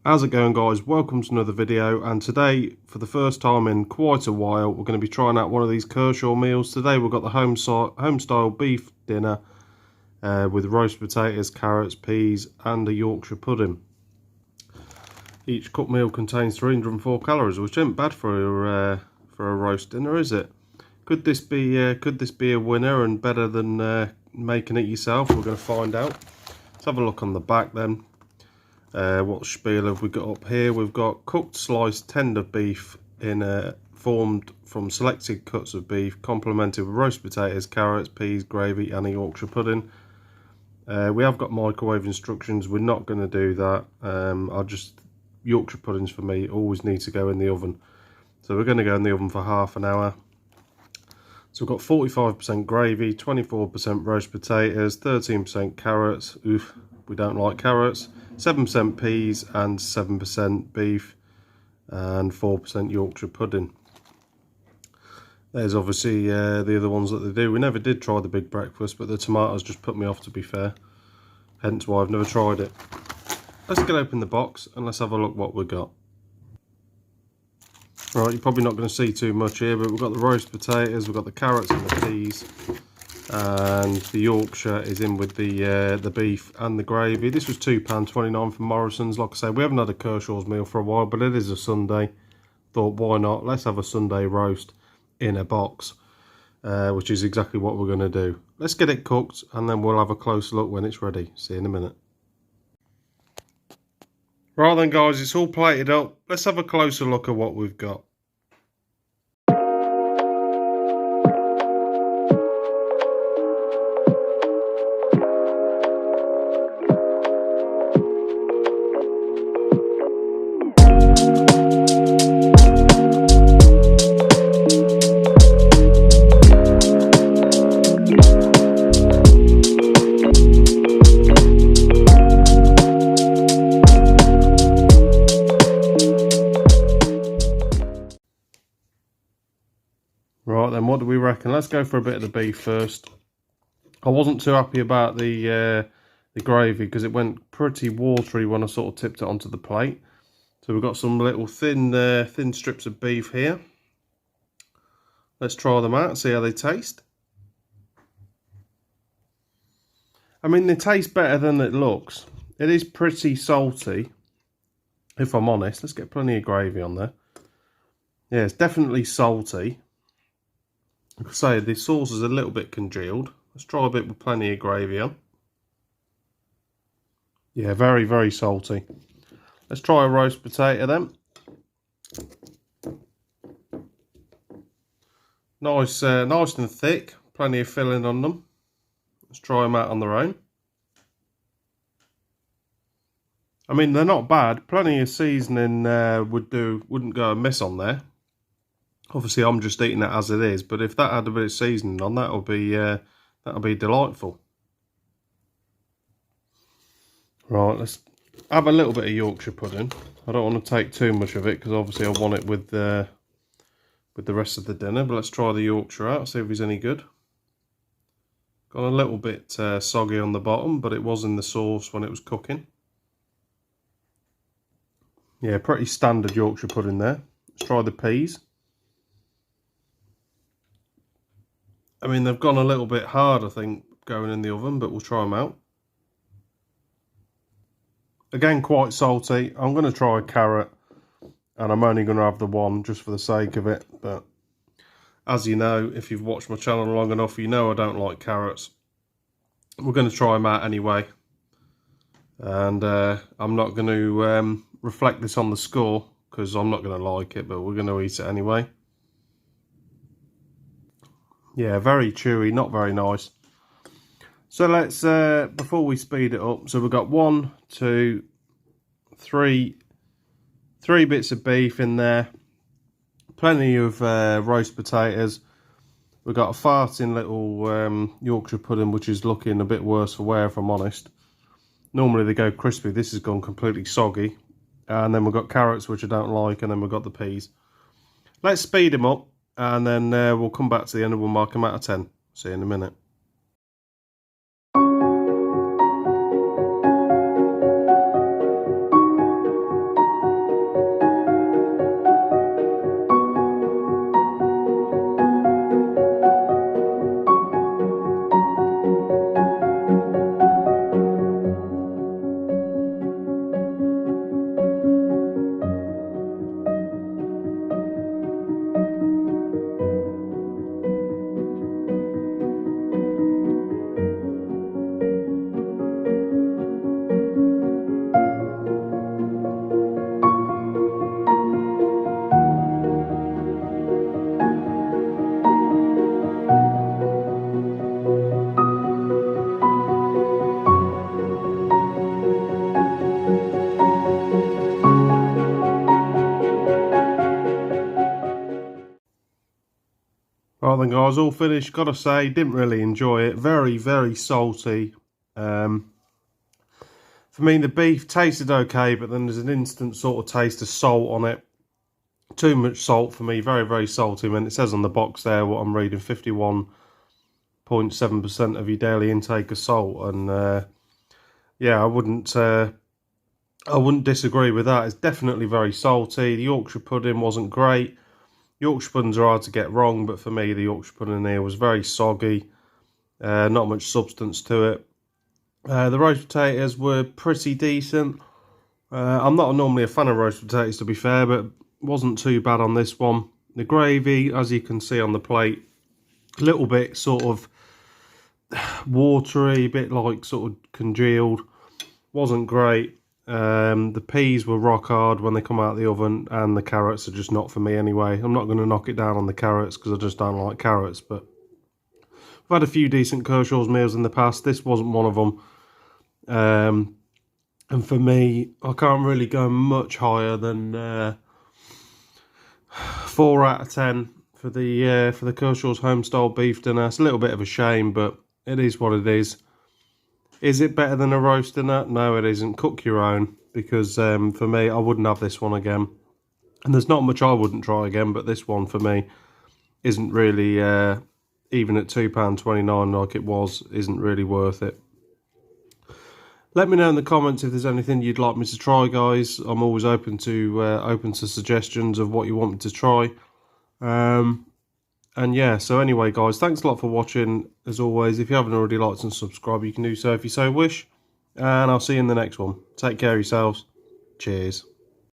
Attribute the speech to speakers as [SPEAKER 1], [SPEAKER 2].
[SPEAKER 1] How's it going, guys? Welcome to another video, and today, for the first time in quite a while, we're going to be trying out one of these Kershaw meals. Today we've got the homestyle beef dinner with roast potatoes, carrots, peas and a Yorkshire pudding. Each cooked meal contains 304 calories, which isn't bad for a roast dinner, is it? Could this be a winner and better than making it yourself? We're going to find out. Let's have a look on the back then. What spiel have we got up here? We've got cooked sliced tender beef formed from selected cuts of beef, complemented with roast potatoes, carrots, peas, gravy and a Yorkshire pudding. We have got microwave instructions. We're not going to do that. Yorkshire puddings for me always need to go in the oven. So we're going to go in the oven for half an hour. So we've got 45% gravy, 24% roast potatoes, 13% carrots. Oof, we don't like carrots. 7% peas and 7% beef and 4% Yorkshire pudding. There's obviously the other ones that they do. We never did try the big breakfast, but the tomatoes just put me off, to be fair. Hence why I've never tried it. Let's get open the box and let's have a look what we've got. Right, you're probably not going to see too much here, but we've got the roast potatoes, we've got the carrots and the peas, and the Yorkshire is in with the beef and the gravy. This was £2.29 from Morrisons. Like I say, we haven't had a Kershaw's meal for a while, but it is a Sunday. Thought, why not? Let's have a Sunday roast in a box, which is exactly what we're going to do. Let's get it cooked, and then we'll have a closer look when it's ready. See you in a minute. Right then, guys, it's all plated up. Let's have a closer look at what we've got. Right then, what do we reckon? Let's go for a bit of the beef first. I wasn't too happy about the gravy because it went pretty watery when I sort of tipped it onto the plate. So we've got some little thin strips of beef here. Let's try them out and see how they taste. I mean, they taste better than it looks. It is pretty salty, if I'm honest. Let's get plenty of gravy on there. Yeah, it's definitely salty. Like I say, the sauce is a little bit congealed. Let's try a bit with plenty of gravy on. Yeah, very, very salty. Let's try a roast potato then. Nice and thick. Plenty of filling on them. Let's try them out on their own. I mean, they're not bad. Plenty of seasoning wouldn't go amiss on there. Obviously, I'm just eating it as it is, but if that had a bit of seasoning on, that'll be delightful. Right, let's have a little bit of Yorkshire pudding. I don't want to take too much of it because obviously I want it with the rest of the dinner. But let's try the Yorkshire out, see if he's any good. Got a little bit soggy on the bottom, but it was in the sauce when it was cooking. Yeah, pretty standard Yorkshire pudding there. Let's try the peas. I mean, they've gone a little bit hard, I think, going in the oven, but we'll try them out. Again, quite salty. I'm going to try a carrot, and I'm only going to have the one just for the sake of it. But as you know, if you've watched my channel long enough, you know I don't like carrots. We're going to try them out anyway. And I'm not going to reflect this on the score, because I'm not going to like it, but we're going to eat it anyway. Yeah, very chewy, not very nice. So let's, before we speed it up, so we've got 1, 2, 3 bits of beef in there. Plenty of roast potatoes. We've got a farting little Yorkshire pudding, which is looking a bit worse for wear, if I'm honest. Normally they go crispy. This has gone completely soggy. And then we've got carrots, which I don't like, and then we've got the peas. Let's speed them up, and then we'll come back to the end and we'll mark them out of 10. See you in a minute. Right then guys, all finished. Gotta say, didn't really enjoy it. Very, very salty. For me, the beef tasted okay, but then there's an instant sort of taste of salt on it. Too much salt for me, very, very salty. I mean, it says on the box there, what I'm reading, 51.7% of your daily intake of salt. And yeah, I wouldn't disagree with that. It's definitely very salty. The Yorkshire pudding wasn't great. Yorkshire puddings are hard to get wrong, but for me, the Yorkshire pudding here was very soggy. Not much substance to it. The roast potatoes were pretty decent. I'm not normally a fan of roast potatoes, to be fair, but wasn't too bad on this one. The gravy, as you can see on the plate, a little bit sort of watery, a bit like sort of congealed. Wasn't great. The peas were rock hard when they come out of the oven, and the carrots are just not for me anyway. I'm not going to knock it down on the carrots because I just don't like carrots, but I've had a few decent Kershaws meals in the past. This wasn't one of them. And for me, I can't really go much higher than 4 out of 10 for the Kershaws Homestyle beef dinner. It's a little bit of a shame, but it is what it is. Is it better than a roast dinner? No, it isn't. Cook your own, because for me, I wouldn't have this one again. And there's not much I wouldn't try again, but this one for me isn't really, even at £2.29 like it was, isn't really worth it. Let me know in the comments if there's anything you'd like me to try, guys. I'm always open to suggestions of what you want me to try. And yeah, so anyway, guys, thanks a lot for watching. As always, if you haven't already liked and subscribed, you can do so if you so wish. And I'll see you in the next one. Take care of yourselves. Cheers.